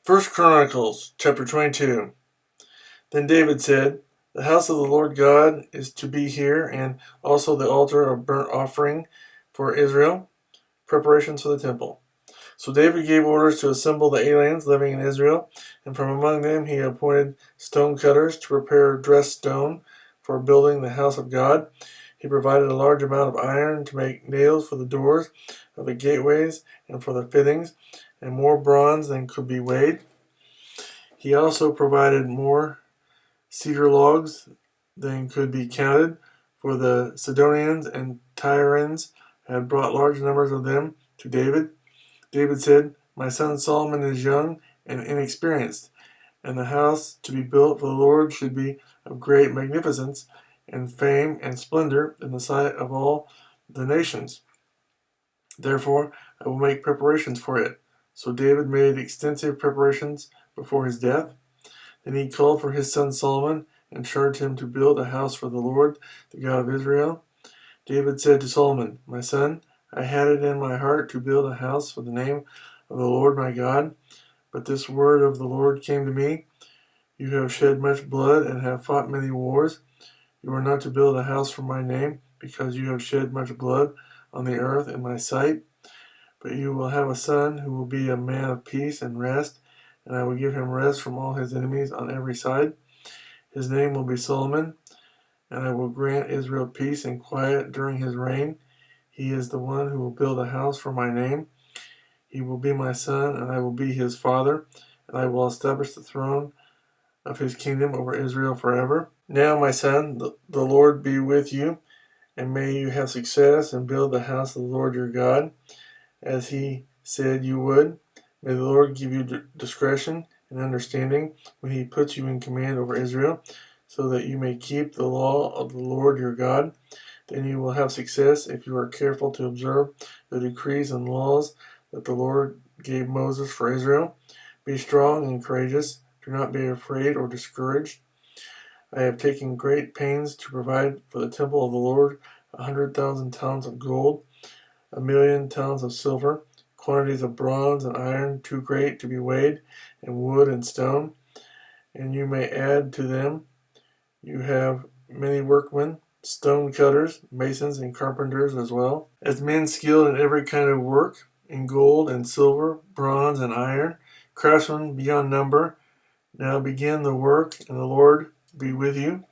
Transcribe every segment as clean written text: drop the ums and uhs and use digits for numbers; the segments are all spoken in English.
First Chronicles chapter 22. Then David said, "The house of the Lord God is to be here, and also the altar of burnt offering for Israel, preparations for the temple." So David gave orders to assemble the aliens living in Israel, and from among them he appointed stone cutters to prepare dressed stone for building the house of God. He provided a large amount of iron to make nails for the doors of the gateways and for the fittings, and more bronze than could be weighed. He also provided more cedar logs than could be counted, for the Sidonians and Tyrians had brought large numbers of them to David. David said, "My son Solomon is young and inexperienced, and the house to be built for the Lord should be of great magnificence and fame and splendor in the sight of all the nations. Therefore, I will make preparations for it." So David made extensive preparations before his death. Then he called for his son Solomon and charged him to build a house for the Lord, the God of Israel. David said to Solomon, "My son, I had it in my heart to build a house for the name of the Lord my God, but this word of the Lord came to me: You have shed much blood and have fought many wars. You are not to build a house for my name, because you have shed much blood on the earth in my sight. But you will have a son who will be a man of peace and rest, and I will give him rest from all his enemies on every side. His name will be Solomon, and I will grant Israel peace and quiet during his reign. He is the one who will build a house for my name. He will be my son, and I will be his father, and I will establish the throne of his kingdom over Israel forever. Now, my son, the Lord be with you, and may you have success and build the house of the Lord your God, as he said you would. May the Lord give you discretion and understanding when he puts you in command over Israel, so that you may keep the law of the Lord your God. Then you will have success if you are careful to observe the decrees and laws that the Lord gave Moses for Israel. Be strong and courageous. Do not be afraid or discouraged. I have taken great pains to provide for the temple of the Lord 100,000 talents of gold, 1,000,000 talents of silver, quantities of bronze and iron too great to be weighed, and wood and stone. And you may add to them, you have many workmen, stone cutters, masons, and carpenters as well, as men skilled in every kind of work, in gold and silver, bronze and iron, craftsmen beyond number. Now begin the work, and the Lord be with you."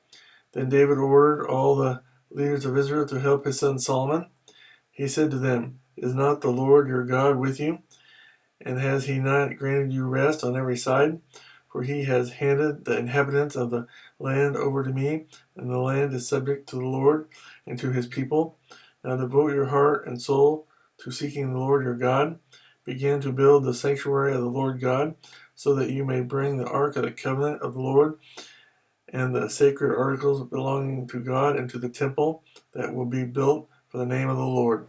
Then David ordered all the leaders of Israel to help his son Solomon. He said to them, "Is not the Lord your God with you? And has he not granted you rest on every side? For he has handed the inhabitants of the land over to me, and the land is subject to the Lord and to his people. Now devote your heart and soul to seeking the Lord your God. Begin to build the sanctuary of the Lord God, so that you may bring the ark of the covenant of the Lord and the sacred articles belonging to God into the temple that will be built for the name of the Lord."